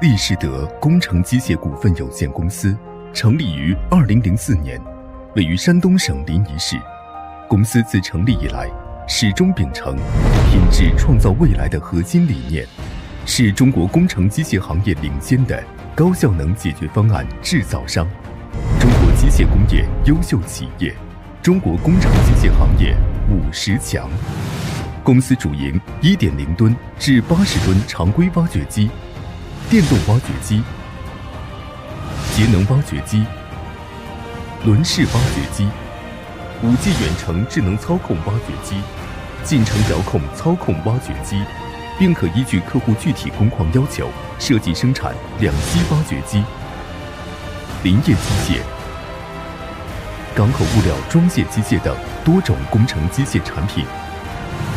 利士德工程机械股份有限公司成立于2004年，位于山东省临沂市。公司自成立以来，始终秉承品质创造未来的核心理念，是中国工程机械行业领先的高效能解决方案制造商，中国机械工业优秀企业，中国工程机械行业50强。公司主营1.0吨至80吨常规挖掘机、电动挖掘机、节能挖掘机、轮式挖掘机、5G 远程智能操控挖掘机、近程遥控操控挖掘机，并可依据客户具体工况要求设计生产两栖挖掘机、林业机械、港口物料装卸机械等多种工程机械产品。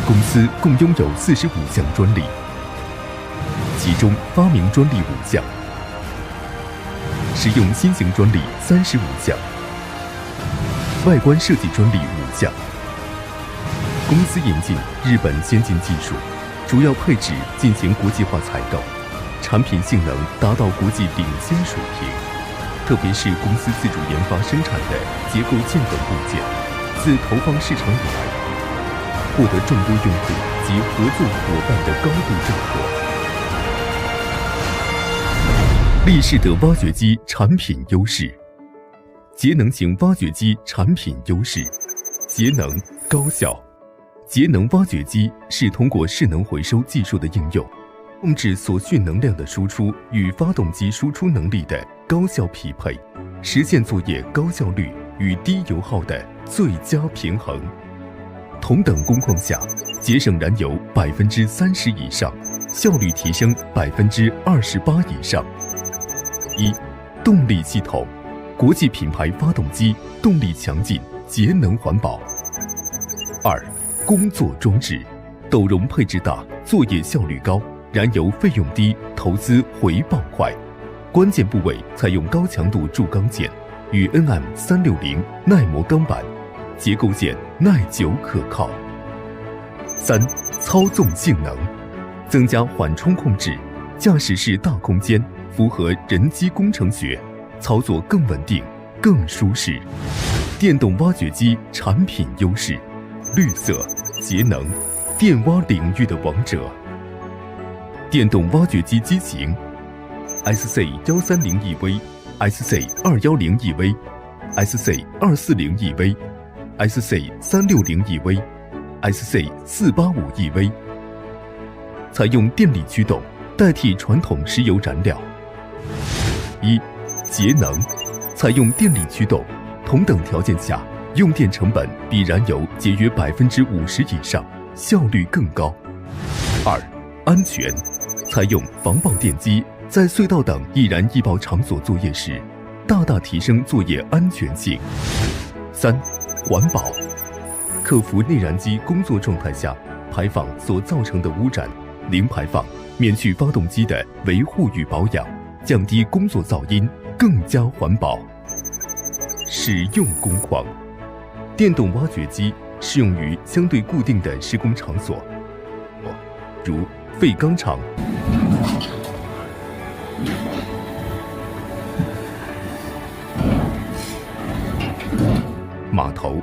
公司共拥有45项专利，其中发明专利5项，使用新型专利35项，外观设计专利5项。公司引进日本先进技术，主要配置进行国际化采购，产品性能达到国际领先水平。特别是公司自主研发生产的结构件等部件，自投放市场以来，获得众多用户及合作伙伴的高度认可。利士德挖掘机产品优势：节能型挖掘机产品优势，节能高效。节能挖掘机是通过势能回收技术的应用，控制所需能量的输出与发动机输出能力的高效匹配，实现作业高效率与低油耗的最佳平衡。同等工况下，节省燃油30%以上，效率提升28%以上。1、动力系统，国际品牌发动机，动力强劲，节能环保。2、工作装置，斗容配置大，作业效率高，燃油费用低，投资回报快。关键部位采用高强度铸钢件与 NM360 耐磨钢板，结构件耐久可靠。3、操纵性能，增加缓冲控制，驾驶室大空间，符合人机工程学，操作更稳定、更舒适。电动挖掘机产品优势：绿色、节能，电挖领域的王者。电动挖掘机机型：SC130EV、SC210EV、SC240EV、SC360EV、SC485EV， 采用电力驱动，代替传统石油燃料。1、节能，采用电力驱动，同等条件下，用电成本比燃油节约50%以上，效率更高。2、安全，采用防爆电机，在隧道等易燃易爆场所作业时，大大提升作业安全性。3、环保，克服内燃机工作状态下排放所造成的污染，零排放，免去发动机的维护与保养，降低工作噪音，更加环保。使用工况，电动挖掘机适用于相对固定的施工场所，如废钢厂、码头、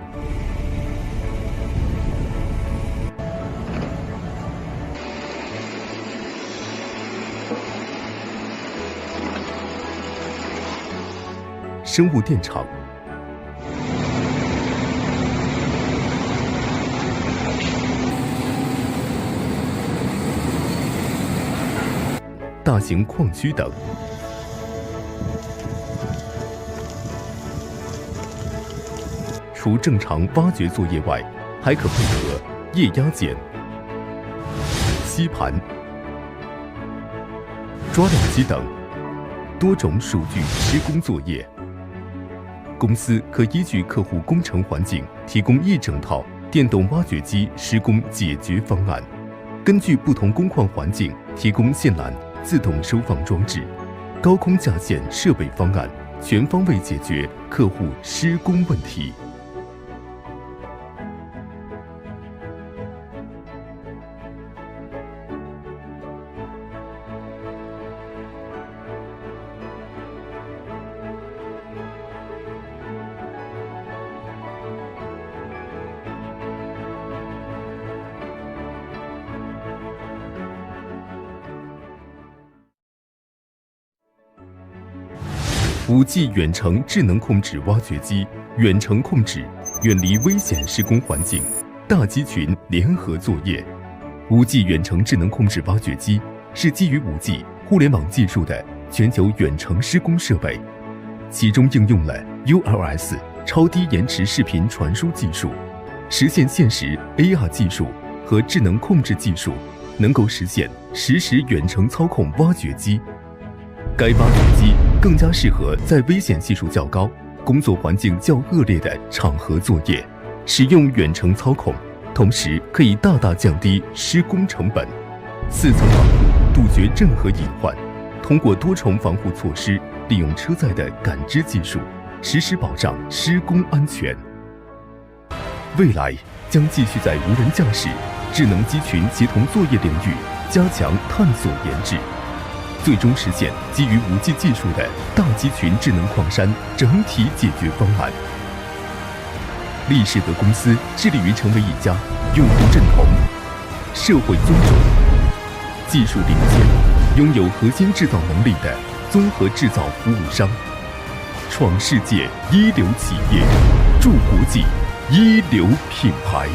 生物电厂、大型矿区等。除正常挖掘作业外，还可配合液压剪、吸盘、抓量机等多种数据施工作业。公司可依据客户工程环境提供一整套电动挖掘机施工解决方案，根据不同工况环境提供线缆自动收放装置、高空架线设备方案，全方位解决客户施工问题。5G 远程智能控制挖掘机，远程控制，远离危险施工环境，大机群联合作业。5G 远程智能控制挖掘机是基于5G 互联网技术的全球远程施工设备，其中应用了 ULS 超低延迟视频传输技术，实现现实 AR 技术和智能控制技术，能够实现实时远程操控挖掘机。该挖掘机更加适合在危险系数较高、工作环境较恶劣的场合作业，使用远程操控，同时可以大大降低施工成本。4层防护，杜绝任何隐患。通过多重防护措施，利用车载的感知技术，实时保障施工安全。未来将继续在无人驾驶、智能机群协同作业领域加强探索研制，最终实现基于5G 技术的大机群智能矿山整体解决方案。力士德公司致力于成为一家用户认同、社会尊重、技术领先、拥有核心制造能力的综合制造服务商，创世界一流企业，筑国际一流品牌。